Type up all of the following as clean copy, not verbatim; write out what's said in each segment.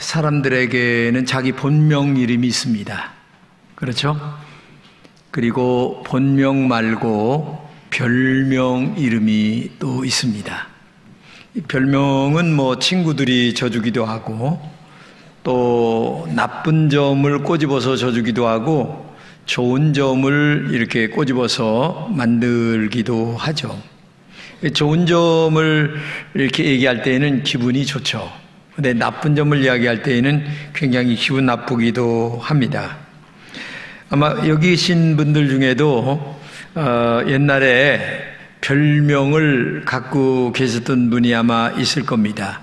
사람들에게는 자기 본명 이름이 있습니다. 그렇죠? 그리고 본명 말고 별명 이름이 또 있습니다. 별명은 뭐 친구들이 져주기도 하고 또 나쁜 점을 꼬집어서 져주기도 하고 좋은 점을 이렇게 꼬집어서 만들기도 하죠. 좋은 점을 이렇게 얘기할 때에는 기분이 좋죠. 근데 나쁜 점을 이야기할 때에는 굉장히 기분 나쁘기도 합니다. 아마 여기 계신 분들 중에도 옛날에 별명을 갖고 계셨던 분이 아마 있을 겁니다.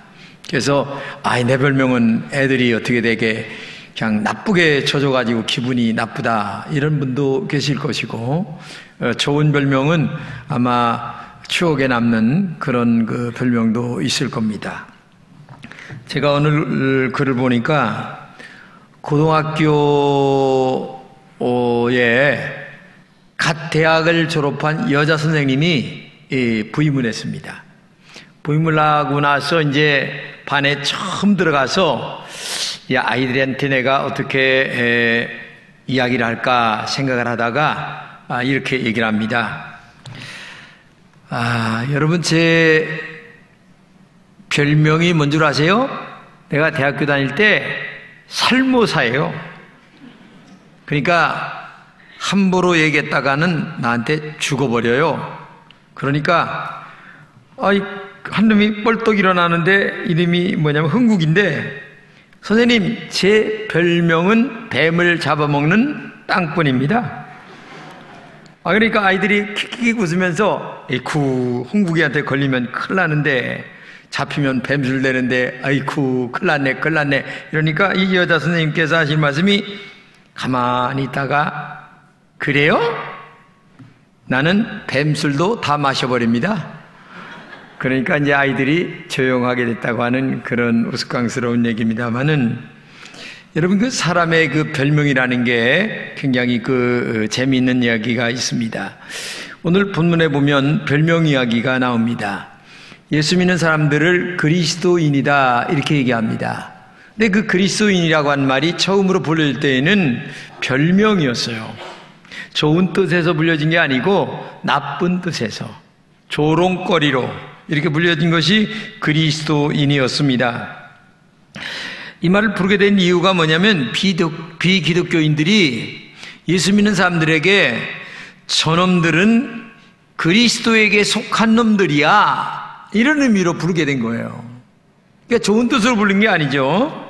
그래서 내 별명은 애들이 어떻게 되게 그냥 나쁘게 쳐줘가지고 기분이 나쁘다 이런 분도 계실 것이고, 좋은 별명은 아마 추억에 남는 그런 그 별명도 있을 겁니다. 제가 오늘 글을 보니까 고등학교에 갓 대학을 졸업한 여자 선생님이 부임을 했습니다. 부임을 하고 나서 이제 반에 처음 들어가서 아이들한테 내가 어떻게 이야기를 할까 생각을 하다가 이렇게 얘기를 합니다. 여러분, 제 별명이 뭔 줄 아세요? 내가 대학교 다닐 때 살모사예요. 그러니까 함부로 얘기했다가는 나한테 죽어버려요. 그러니까 한 놈이 뻘떡 일어나는데 이름이 뭐냐면 흥국인데, 선생님, 제 별명은 뱀을 잡아먹는 땅꾼입니다. 그러니까 아이들이 킥킥 웃으면서 에이쿠, 흥국이한테 걸리면 큰일 나는데, 잡히면 뱀술 되는데 아이쿠 큰일 났네. 이러니까 이 여자 선생님께서 하신 말씀이, 가만히 있다가 그래요? 나는 뱀술도 다 마셔버립니다. 그러니까 이제 아이들이 조용하게 됐다고 하는 그런 우스꽝스러운 얘기입니다만은, 여러분, 그 사람의 그 별명이라는 게 굉장히 재미있는 이야기가 있습니다. 오늘 본문에 보면 별명 이야기가 나옵니다. 예수 믿는 사람들을 그리스도인이다 이렇게 얘기합니다. 근데 그 그리스도인이라고 한 말이 처음으로 불릴 때에는 별명이었어요. 좋은 뜻에서 불려진 게 아니고 나쁜 뜻에서, 조롱거리로 이렇게 불려진 것이 그리스도인이었습니다. 이 말을 부르게 된 이유가 뭐냐면, 비기독교인들이 예수 믿는 사람들에게 저놈들은 그리스도에게 속한 놈들이야 이런 의미로 부르게 된 거예요. 그러니까 좋은 뜻으로 부른 게 아니죠.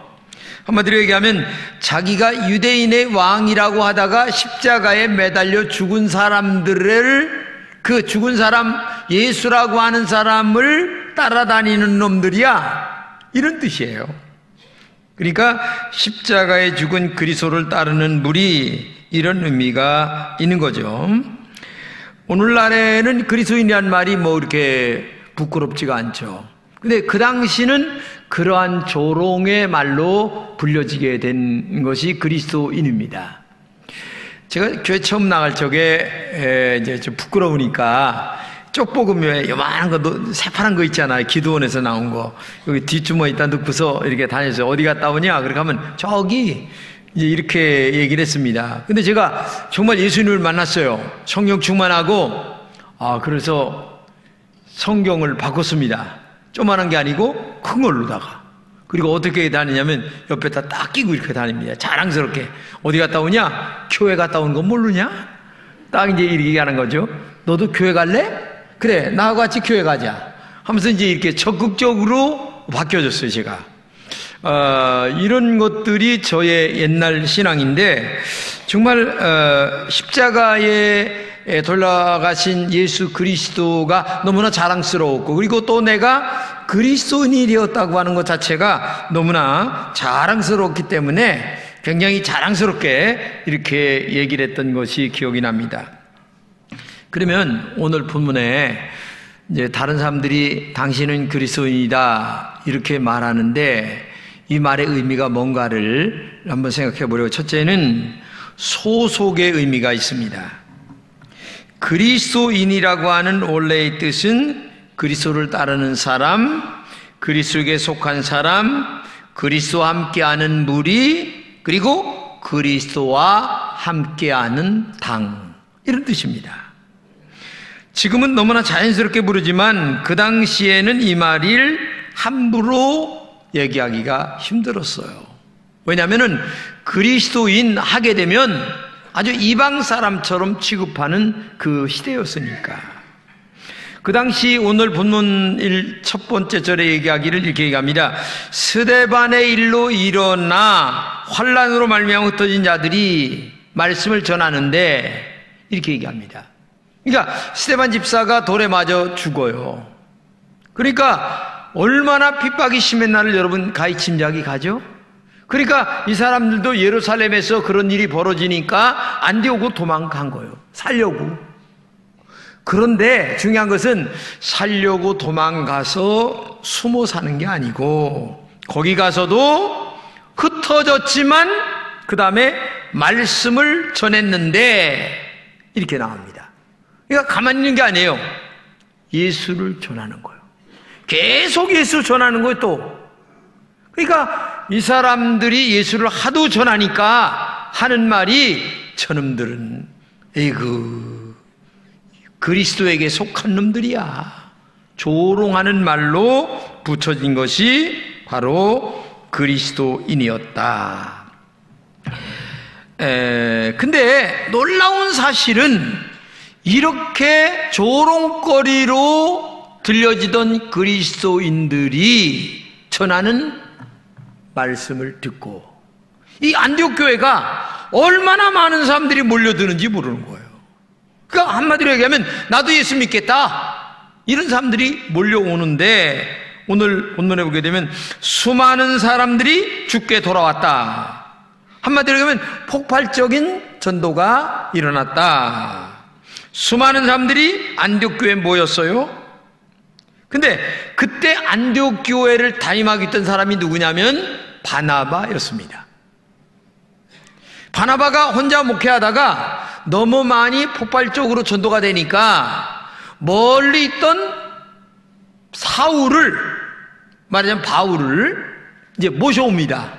한마디로 얘기하면, 자기가 유대인의 왕이라고 하다가 십자가에 매달려 죽은 사람들을, 그 죽은 사람 예수라고 하는 사람을 따라다니는 놈들이야 이런 뜻이에요. 그러니까 십자가에 죽은 그리스도를 따르는 무리, 이런 의미가 있는 거죠. 오늘날에는 그리스도인이란 말이 뭐 이렇게 부끄럽지가 않죠. 근데 그 당시는 그러한 조롱의 말로 불려지게 된 것이 그리스도인입니다. 제가 교회 처음 나갈 적에 이제 좀 부끄러우니까 쪽복음에 요만한 거, 새파란 거 있잖아요. 기도원에서 나온 거. 여기 뒷주머니 있다 넣고서 이렇게 다녔어요. 어디 갔다 오냐? 그렇게 하면 저기 이제 이렇게 얘기를 했습니다. 근데 제가 정말 예수님을 만났어요. 성령 충만하고, 그래서 성경을 바꿨습니다. 조그만한 게 아니고 큰 걸로다가. 그리고 어떻게 다니냐면 옆에다 딱 끼고 이렇게 다닙니다. 자랑스럽게. 어디 갔다 오냐? 교회 갔다 오는 거 모르냐? 딱 이제 이렇게 얘기하는 거죠. 너도 교회 갈래? 그래, 나하고 같이 교회 가자 하면서 이제 이렇게 적극적으로 바뀌어졌어요, 제가. 이런 것들이 저의 옛날 신앙인데, 정말 십자가에 돌아가신 예수 그리스도가 너무나 자랑스러웠고, 그리고 또 내가 그리스도인이 되었다고 하는 것 자체가 너무나 자랑스러웠기 때문에 굉장히 자랑스럽게 이렇게 얘기를 했던 것이 기억이 납니다. 그러면 오늘 본문에 이제 다른 사람들이 당신은 그리스도인이다 이렇게 말하는데, 이 말의 의미가 뭔가를 한번 생각해 보려고. 첫째는 소속의 의미가 있습니다. 그리스도인이라고 하는 원래의 뜻은 그리스도를 따르는 사람, 그리스도에게 속한 사람, 그리스도와 함께하는 무리, 그리고 그리스도와 함께하는 당, 이런 뜻입니다. 지금은 너무나 자연스럽게 부르지만 그 당시에는 이 말을 함부로 얘기하기가 힘들었어요. 왜냐하면 그리스도인 하게 되면 아주 이방 사람처럼 취급하는 그 시대였으니까. 그 당시 오늘 본문 첫 번째 절에 얘기하기를 이렇게 얘기합니다. 스데반의 일로 일어나 환난으로 말미암아 흩어진 자들이 말씀을 전하는데 이렇게 얘기합니다. 그러니까 스데반 집사가 돌에 맞아 죽어요. 그러니까 얼마나 핍박이 심했나를 여러분 가히 짐작이 가죠? 그러니까 이 사람들도 예루살렘에서 그런 일이 벌어지니까 안디옥으로 도망간 거예요. 살려고. 그런데 중요한 것은 살려고 도망가서 숨어 사는 게 아니고 거기 가서도 흩어졌지만 그 다음에 말씀을 전했는데 이렇게 나옵니다. 그러니까 가만히 있는 게 아니에요. 예수를 전하는 거예요. 계속 예수 전하는 거예요 또. 그러니까 이 사람들이 예수를 하도 전하니까 하는 말이 저놈들은 에이그 그리스도에게 속한 놈들이야. 조롱하는 말로 붙여진 것이 바로 그리스도인이었다. 근데 놀라운 사실은 이렇게 조롱거리로 들려지던 그리스도인들이 전하는 말씀을 듣고 이 안디옥 교회가 얼마나 많은 사람들이 몰려드는지 모르는 거예요. 그러니까 한마디로 얘기하면 나도 예수 믿겠다 이런 사람들이 몰려오는데 오늘 본문에 보게 되면 수많은 사람들이 주께 돌아왔다. 한마디로 얘기하면 폭발적인 전도가 일어났다. 수많은 사람들이 안디옥 교회에 모였어요. 근데 그때 안디옥 교회를 담임하고 있던 사람이 누구냐면 바나바였습니다. 바나바가 혼자 목회하다가 너무 많이 폭발적으로 전도가 되니까 멀리 있던 사울을 말하자면 바울을 이제 모셔옵니다.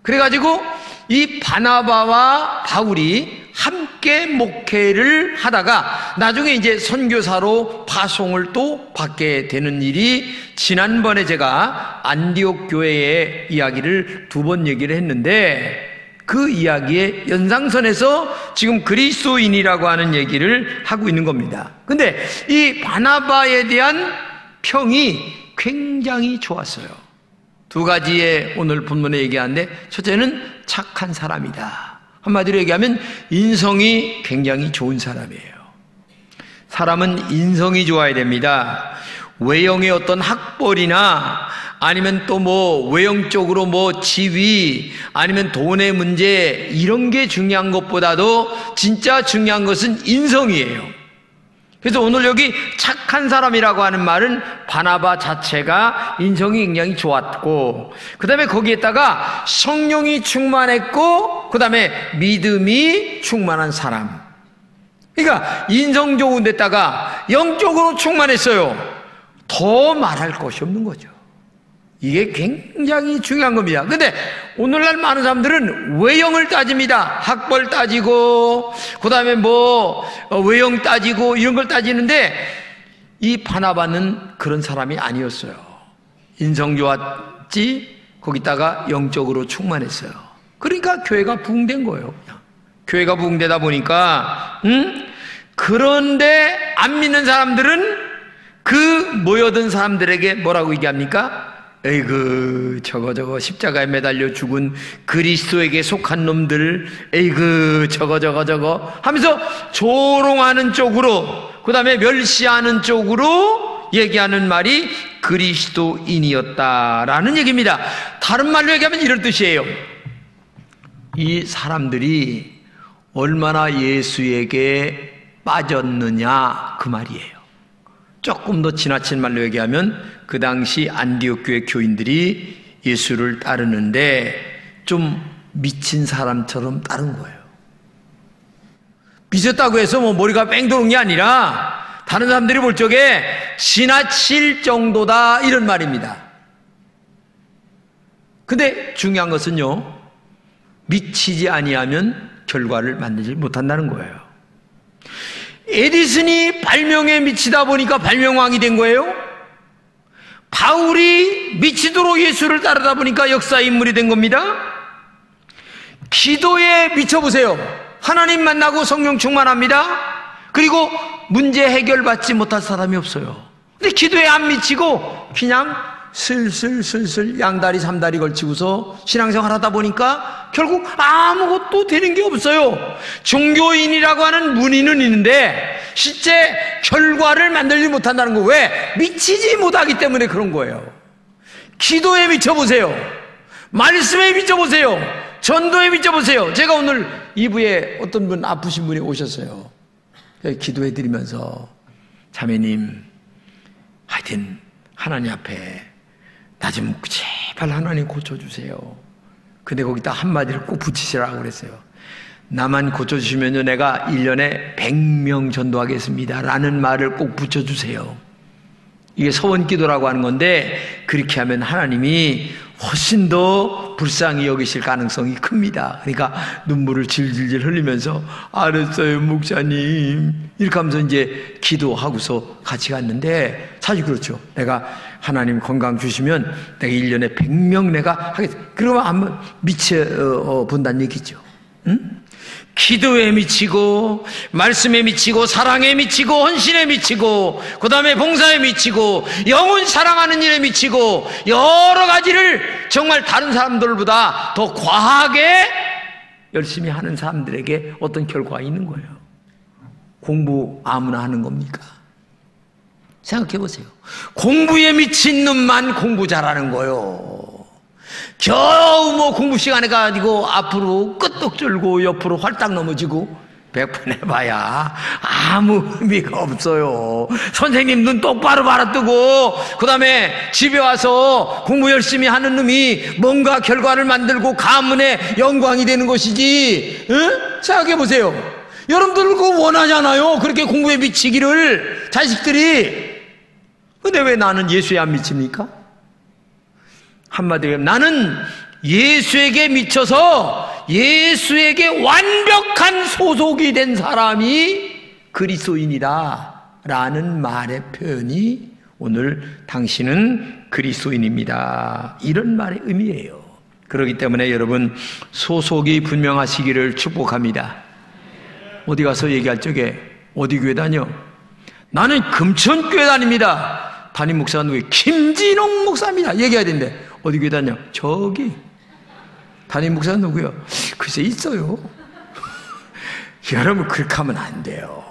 그래가지고 이 바나바와 바울이 함께 목회를 하다가 나중에 이제 선교사로 파송을 또 받게 되는 일이 지난번에 제가 안디옥 교회의 이야기를 2번 얘기를 했는데 그 이야기의 연장선에서 지금 그리스도인이라고 하는 얘기를 하고 있는 겁니다. 근데 이 바나바에 대한 평이 굉장히 좋았어요. 2가지의 오늘 본문에 얘기하는데 첫째는 착한 사람이다. 한마디로 얘기하면 인성이 굉장히 좋은 사람이에요. 사람은 인성이 좋아야 됩니다. 외형의 어떤 학벌이나 아니면 또 뭐 외형적으로 뭐 지위 아니면 돈의 문제 이런 게 중요한 것보다도 진짜 중요한 것은 인성이에요. 그래서 오늘 여기 착한 사람이라고 하는 말은 바나바 자체가 인성이 굉장히 좋았고 그 다음에 거기에다가 성령이 충만했고 그 다음에 믿음이 충만한 사람. 그러니까 인성 좋은 데다가 영적으로 충만했어요. 더 말할 것이 없는 거죠. 이게 굉장히 중요한 겁니다. 근데 오늘날 많은 사람들은 외형을 따집니다. 학벌 따지고 그 다음에 뭐 외형 따지고 이런 걸 따지는데 이 바나바는 그런 사람이 아니었어요. 인성 좋았지 거기다가 영적으로 충만했어요. 그러니까 교회가 부흥된 거예요. 그냥. 교회가 부흥되다 보니까 그런데 안 믿는 사람들은 그 모여든 사람들에게 뭐라고 얘기합니까? 에이그 저거 십자가에 매달려 죽은 그리스도에게 속한 놈들 에이그 저거 하면서 조롱하는 쪽으로 그 다음에 멸시하는 쪽으로 얘기하는 말이 그리스도인이었다라는 얘기입니다. 다른 말로 얘기하면 이런 뜻이에요. 이 사람들이 얼마나 예수에게 빠졌느냐 그 말이에요. 조금 더 지나친 말로 얘기하면 그 당시 안디옥 교회 교인들이 예수를 따르는데 좀 미친 사람처럼 따른 거예요. 미쳤다고 해서 뭐 머리가 뺑 도는 게 아니라 다른 사람들이 볼 적에 지나칠 정도다 이런 말입니다. 근데 중요한 것은요, 미치지 아니하면 결과를 만들지 못한다는 거예요. 에디슨이 발명에 미치다 보니까 발명왕이 된 거예요. 바울이 미치도록 예수를 따르다 보니까 역사 인물이 된 겁니다. 기도에 미쳐보세요. 하나님 만나고 성령 충만합니다. 그리고 문제 해결받지 못할 사람이 없어요. 근데 기도에 안 미치고 그냥 슬슬 양다리 삼다리 걸치고서 신앙생활 하다 보니까 결국 아무것도 되는 게 없어요. 종교인이라고 하는 문의는 있는데 실제 결과를 만들지 못한다는 거. 왜? 미치지 못하기 때문에 그런 거예요. 기도에 미쳐보세요. 말씀에 미쳐보세요. 전도에 미쳐보세요. 제가 오늘 2부에 어떤 분 아프신 분이 오셨어요. 기도해 드리면서 자매님, 하여튼 하나님 앞에 나 좀 제발 하나님 고쳐주세요. 근데 거기다 한마디를 꼭 붙이시라고 그랬어요. 나만 고쳐주시면요, 내가 1년에 100명 전도하겠습니다 라는 말을 꼭 붙여주세요. 이게 서원기도라고 하는 건데, 그렇게 하면 하나님이 훨씬 더 불쌍히 여기실 가능성이 큽니다. 그러니까 눈물을 질질질 흘리면서 알았어요 목사님 이렇게 하면서 이제 기도하고서 같이 갔는데, 사실 그렇죠. 내가 하나님 건강 주시면 내가 1년에 100명 내가 하겠다. 그러면 한번 미쳐 본다는 얘기죠. 응? 기도에 미치고 말씀에 미치고 사랑에 미치고 헌신에 미치고 그 다음에 봉사에 미치고 영혼 사랑하는 일에 미치고 여러 가지를 정말 다른 사람들보다 더 과하게 열심히 하는 사람들에게 어떤 결과가 있는 거예요. 공부 아무나 하는 겁니까? 생각해 보세요. 공부에 미친 놈만 공부 잘하는 거예요. 겨우 뭐 공부 시간에 가지고 앞으로 끄떡 졸고 옆으로 활딱 넘어지고 100번 해봐야 아무 의미가 없어요. 선생님 눈 똑바로 바라뜨고 그 다음에 집에 와서 공부 열심히 하는 놈이 뭔가 결과를 만들고 가문의 영광이 되는 것이지. 응? 생각해 보세요. 여러분들 그거 원하잖아요. 그렇게 공부에 미치기를 자식들이. 근데 왜 나는 예수에 안 미칩니까? 한마디로 나는 예수에게 미쳐서 예수에게 완벽한 소속이 된 사람이 그리스도인이다 라는 말의 표현이 오늘 당신은 그리스도인입니다 이런 말의 의미예요. 그렇기 때문에 여러분 소속이 분명하시기를 축복합니다. 어디 가서 얘기할 적에 어디 교회 다녀? 나는 금천교회 다닙니다. 담임 목사가 누구예요? 김진홍 목사입니다. 얘기해야 되는데 어디 교회 다녀? 저기. 담임 목사는 누구요? 글쎄 있어요. 여러분 그렇게 하면 안 돼요.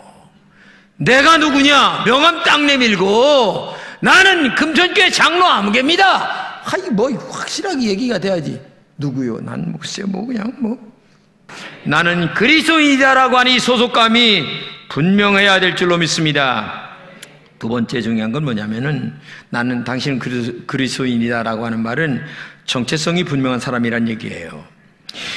내가 누구냐? 명함 딱 내밀고 나는 금천교회 장로 아무개입니다. 하이 뭐 확실하게 얘기가 돼야지. 누구요? 난 글쎄 뭐 그냥 뭐. 나는 그리스도인이다라고 하는 이 소속감이 분명해야 될 줄로 믿습니다. 두 번째 중요한 건 뭐냐면은 나는 당신은 그리스도인이다라고 하는 말은 정체성이 분명한 사람이란 얘기예요.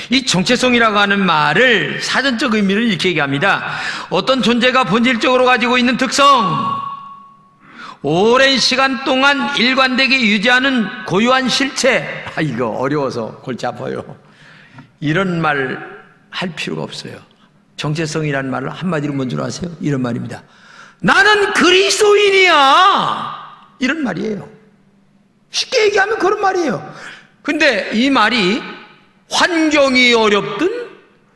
이 정체성이라고 하는 말을 사전적 의미를 이렇게 얘기합니다. 어떤 존재가 본질적으로 가지고 있는 특성, 오랜 시간 동안 일관되게 유지하는 고유한 실체. 이거 어려워서 골치 아파요. 이런 말 할 필요가 없어요. 정체성이라는 말을 한마디로 뭔 줄 아세요? 이런 말입니다. 나는 그리스도인이야 이런 말이에요. 쉽게 얘기하면 그런 말이에요. 근데 이 말이 환경이 어렵든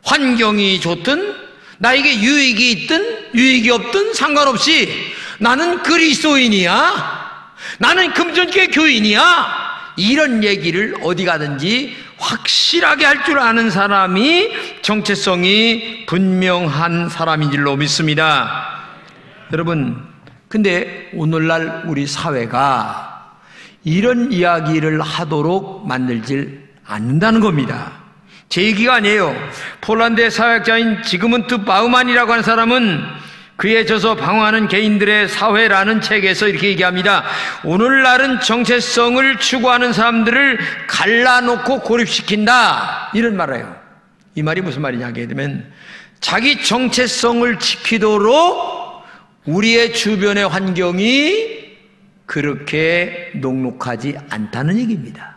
환경이 좋든 나에게 유익이 있든 유익이 없든 상관없이 나는 그리스도인이야, 나는 금전교회 교인이야, 이런 얘기를 어디 가든지 확실하게 할 줄 아는 사람이 정체성이 분명한 사람인 줄로 믿습니다. 여러분, 근데 오늘날 우리 사회가 이런 이야기를 하도록 만들질 않는다는 겁니다. 제 얘기가 아니에요. 폴란드의 사회학자인 지그문트 바우만이라고 하는 사람은 그에 져서 방황하는 개인들의 사회라는 책에서 이렇게 얘기합니다. 오늘날은 정체성을 추구하는 사람들을 갈라놓고 고립시킨다 이런 말을 해요. 이 말이 무슨 말이냐 하게 되면 자기 정체성을 지키도록 우리의 주변의 환경이 그렇게 녹록하지 않다는 얘기입니다.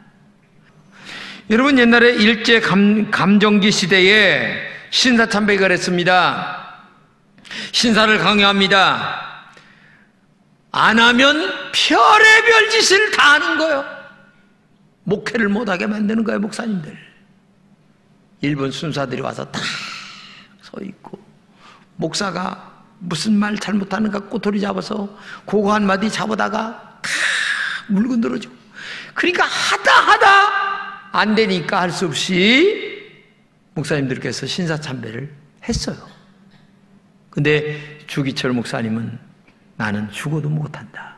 여러분, 옛날에 일제 감정기 시대에 신사참배가 그랬습니다. 신사를 강요합니다. 안 하면 별의별 짓을 다 하는 거예요. 목회를 못하게 만드는 거예요, 목사님들. 일본 순사들이 와서 다 서 있고, 목사가 무슨 말 잘못하는가 꼬투리 잡아서 그거 한마디 잡아다가 다 물고 늘어지고. 그러니까 하다 안 되니까 할 수 없이 목사님들께서 신사참배를 했어요. 근데 주기철 목사님은 나는 죽어도 못한다,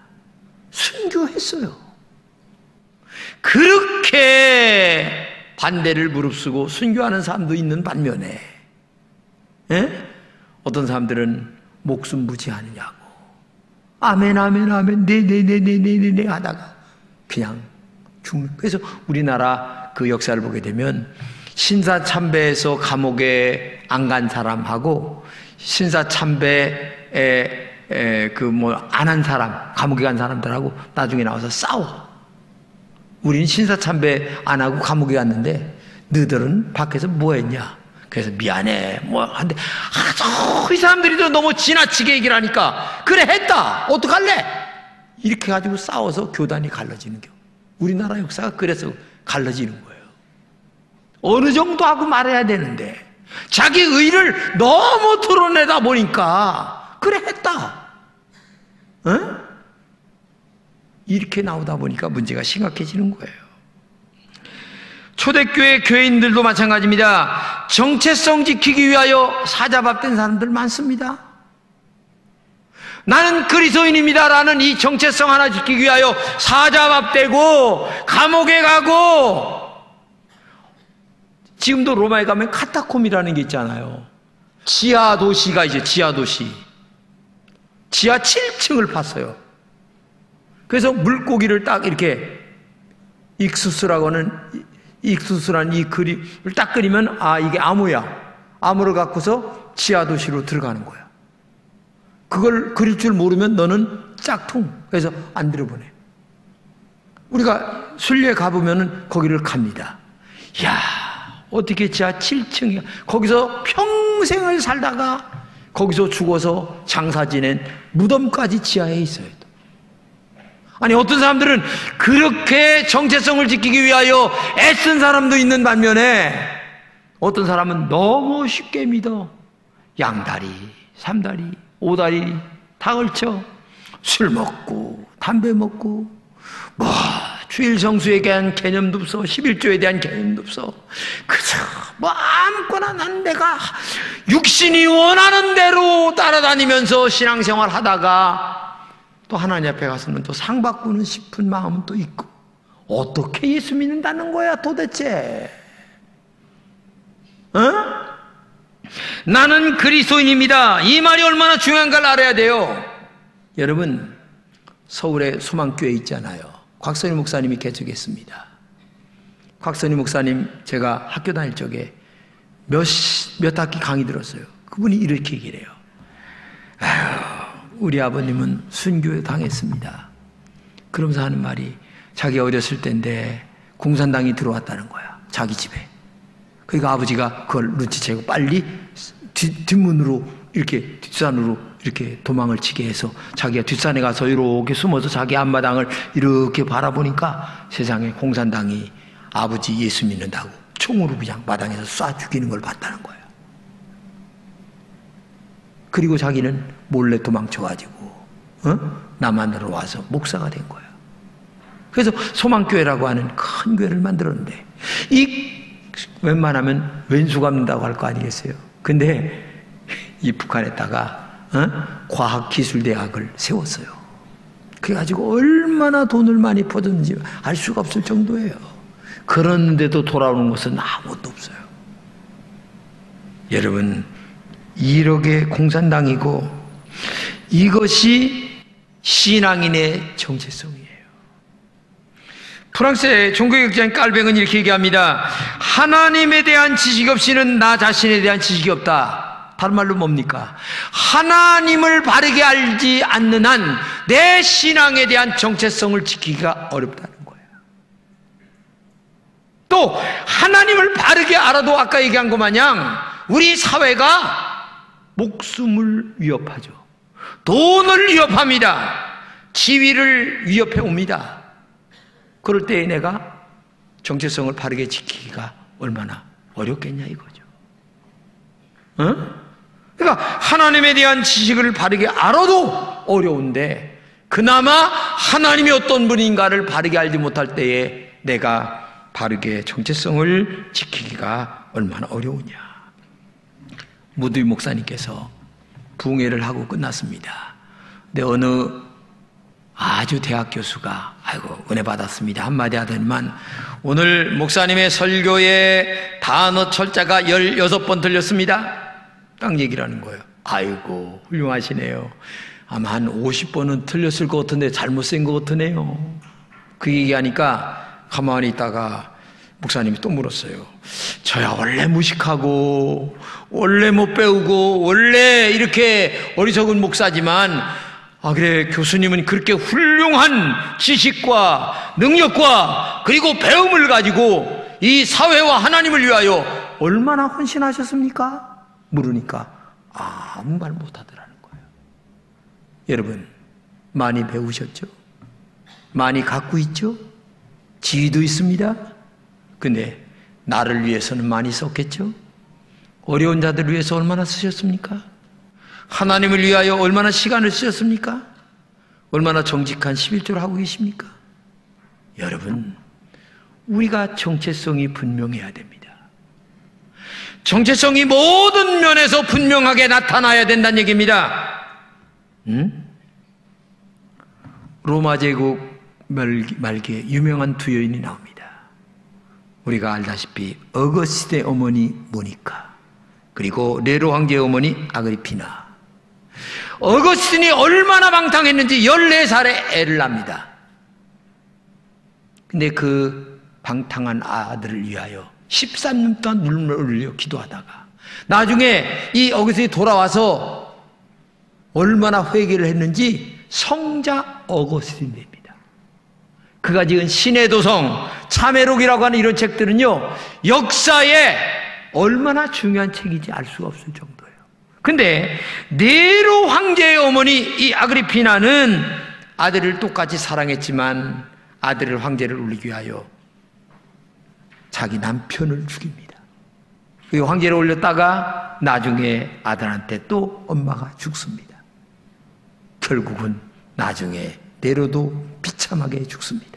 순교했어요. 그렇게 반대를 무릅쓰고 순교하는 사람도 있는 반면에, 어떤 사람들은 목숨 부지하느냐고 아멘 아멘 아멘 네네네네네네 하다가 그냥 죽는. 그래서 우리나라 그 역사를 보게 되면 신사참배에서 감옥에 안 간 사람하고 신사참배에 안 한 사람, 감옥에 간 사람들하고 나중에 나와서 싸워. 우리는 신사참배 안 하고 감옥에 갔는데 너희들은 밖에서 뭐 했냐? 그래서 미안해 한데 이 사람들이 너무 지나치게 얘기를 하니까 그래 했다 어떡할래? 이렇게 가지고 싸워서 교단이 갈라지는 경우. 우리나라 역사가 그래서 갈라지는 거예요. 어느 정도 하고 말해야 되는데 자기 의를 너무 드러내다 보니까 그래 했다, 이렇게 나오다 보니까 문제가 심각해지는 거예요. 초대교회 교인들도 마찬가지입니다. 정체성 지키기 위하여 사자밥된 사람들 많습니다. 나는 그리스도인입니다라는 이 정체성 하나 지키기 위하여 사자밥되고 감옥에 가고, 지금도 로마에 가면 카타콤이라는 게 있잖아요. 지하 도시가 이제 지하 도시, 지하 7층을 팠어요. 그래서 물고기를 딱 이렇게 익수수라고 하는, 익수수라는 이 그림을 딱 그리면 이게 암호야. 암호를 갖고서 지하 도시로 들어가는 거야. 그걸 그릴 줄 모르면 너는 짝퉁. 그래서 안 들여보내. 우리가 순례 가보면은 거기를 갑니다. 이야, 어떻게 지하 7층이야. 거기서 평생을 살다가 거기서 죽어서 장사 지낸 무덤까지 지하에 있어요. 아니, 어떤 사람들은 그렇게 정체성을 지키기 위하여 애쓴 사람도 있는 반면에 어떤 사람은 너무 쉽게 믿어. 양다리, 삼다리, 오다리 다 걸쳐. 술 먹고 담배 먹고 주일 성수에 대한 개념도 없어. 11조에 대한 개념도 없어. 그저 아무거나 난 내가 육신이 원하는 대로 따라다니면서 신앙생활 하다가 또 하나님 앞에 가서는 또 상 받고는 싶은 마음은 또 있고. 어떻게 예수 믿는다는 거야 도대체? 나는 그리스도인입니다. 이 말이 얼마나 중요한가를 알아야 돼요. 여러분, 서울에 소망교회 있잖아요. 곽선희 목사님이 개척했습니다. 곽선희 목사님, 제가 학교 다닐 적에 몇 학기 강의 들었어요. 그분이 이렇게 얘기를 해요. 우리 아버님은 순교에 당했습니다. 그러면서 하는 말이, 자기가 어렸을 때인데 공산당이 들어왔다는 거야, 자기 집에. 그러니까 아버지가 그걸 눈치채고 빨리 뒷문으로 이렇게 뒷산으로 이렇게 도망을 치게 해서 자기가 뒷산에 가서 이렇게 숨어서 자기 앞마당을 이렇게 바라보니까 세상에 공산당이 아버지 예수 믿는다고 총으로 그냥 마당에서 쏴 죽이는 걸 봤다는 거예요. 그리고 자기는 몰래 도망쳐가지고 남한으로 와서 목사가 된 거예요. 그래서 소망교회라고 하는 큰 교회를 만들었는데, 웬만하면 왼수 갚는다고 할 거 아니겠어요? 근데 이 북한에다가 과학기술대학을 세웠어요. 그래가지고 얼마나 돈을 많이 퍼줬는지 알 수가 없을 정도예요. 그런데도 돌아오는 것은 아무것도 없어요. 여러분, 이렇게 공산당이고, 이것이 신앙인의 정체성이에요. 프랑스의 종교학자인 깔뱅은 이렇게 얘기합니다. 하나님에 대한 지식 없이는 나 자신에 대한 지식이 없다. 다른 말로 뭡니까? 하나님을 바르게 알지 않는 한 내 신앙에 대한 정체성을 지키기가 어렵다는 거예요. 또 하나님을 바르게 알아도 아까 얘기한 것 마냥 우리 사회가 목숨을 위협하죠. 돈을 위협합니다. 지위를 위협해 옵니다. 그럴 때에 내가 정체성을 바르게 지키기가 얼마나 어렵겠냐 이거죠. 그러니까 하나님에 대한 지식을 바르게 알아도 어려운데 그나마 하나님이 어떤 분인가를 바르게 알지 못할 때에 내가 바르게 정체성을 지키기가 얼마나 어려우냐. 무두이 목사님께서 부흥회를 하고 끝났습니다. 근데 어느 아주 대학 교수가 아이고 은혜 받았습니다 한마디 하더니만 오늘 목사님의 설교에 단어 철자가 16번 틀렸습니다. 딱 얘기를 하는 거예요. 아이고 훌륭하시네요. 아마 한 50번은 틀렸을 것 같은데 잘못 쓴 것 같으네요. 그 얘기하니까 가만히 있다가 목사님이 또 물었어요. 저야 원래 무식하고 원래 못 배우고 원래 이렇게 어리석은 목사지만 그래 교수님은 그렇게 훌륭한 지식과 능력과 그리고 배움을 가지고 이 사회와 하나님을 위하여 얼마나 헌신하셨습니까? 물으니까 아무 말 못하더라는 거예요. 여러분 많이 배우셨죠? 많이 갖고 있죠? 지위도 있습니다. 근데 나를 위해서는 많이 썼겠죠? 어려운 자들을 위해서 얼마나 쓰셨습니까? 하나님을 위하여 얼마나 시간을 쓰셨습니까? 얼마나 정직한 11조를 하고 계십니까? 여러분 우리가 정체성이 분명해야 됩니다. 정체성이 모든 면에서 분명하게 나타나야 된다는 얘기입니다. 로마 제국 말기에 유명한 두 여인이 나옵니다. 우리가 알다시피 어거스틴의 어머니 모니카 그리고 네로 황제의 어머니 아그리피나. 어거스틴이 얼마나 방탕했는지 14살에 애를 낳습니다. 근데 그 방탕한 아들을 위하여 13년 동안 눈물을 흘려 기도하다가 나중에 이 어거스틴이 돌아와서 얼마나 회개를 했는지 성자 어거스틴이 됩니다. 그가 지은 신의 도성, 참회록이라고 하는 이런 책들은요 역사에 얼마나 중요한 책인지 알 수가 없을 정도예요. 근데 네로 황제의 어머니 이 아그리피나는 아들을 똑같이 사랑했지만 아들을 황제를 올리기 위하여 자기 남편을 죽입니다. 그 황제를 올렸다가 나중에 아들한테 또 엄마가 죽습니다. 결국은 나중에 네로도 비참하게 죽습니다.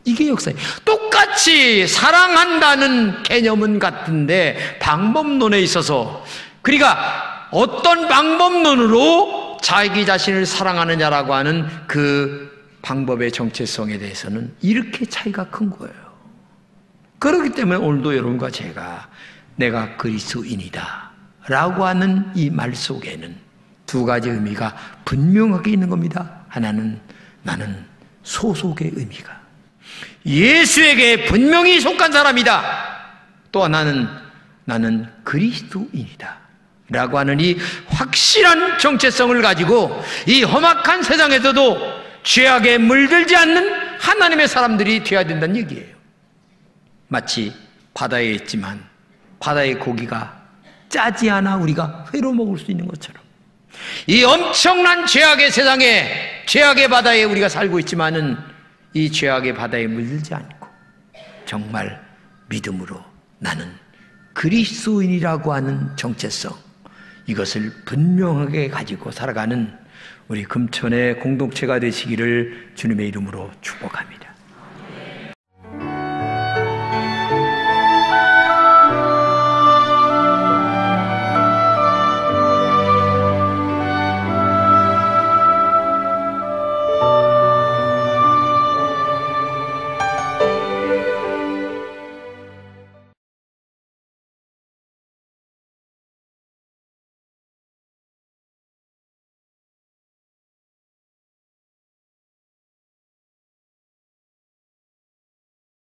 이게 역사예요. 똑같이 사랑한다는 개념은 같은데 방법론에 있어서 그러니까 어떤 방법론으로 자기 자신을 사랑하느냐라고 하는 그 방법의 정체성에 대해서는 이렇게 차이가 큰 거예요. 그렇기 때문에 오늘도 여러분과 제가 내가 그리스도인이다 라고 하는 이 말 속에는 두 가지 의미가 분명하게 있는 겁니다. 하나는 나는 소속의 의미가 예수에게 분명히 속한 사람이다. 또 하나는 나는 그리스도인이다 라고 하는 이 확실한 정체성을 가지고 이 험악한 세상에서도 죄악에 물들지 않는 하나님의 사람들이 되어야 된다는 얘기예요. 마치 바다에 있지만 바다의 고기가 짜지 않아 우리가 회로 먹을 수 있는 것처럼 이 엄청난 죄악의 세상에 죄악의 바다에 우리가 살고 있지만은 이 죄악의 바다에 물들지 않고 정말 믿음으로 나는 그리스도인이라고 하는 정체성 이것을 분명하게 가지고 살아가는 우리 금천의 공동체가 되시기를 주님의 이름으로 축복합니다.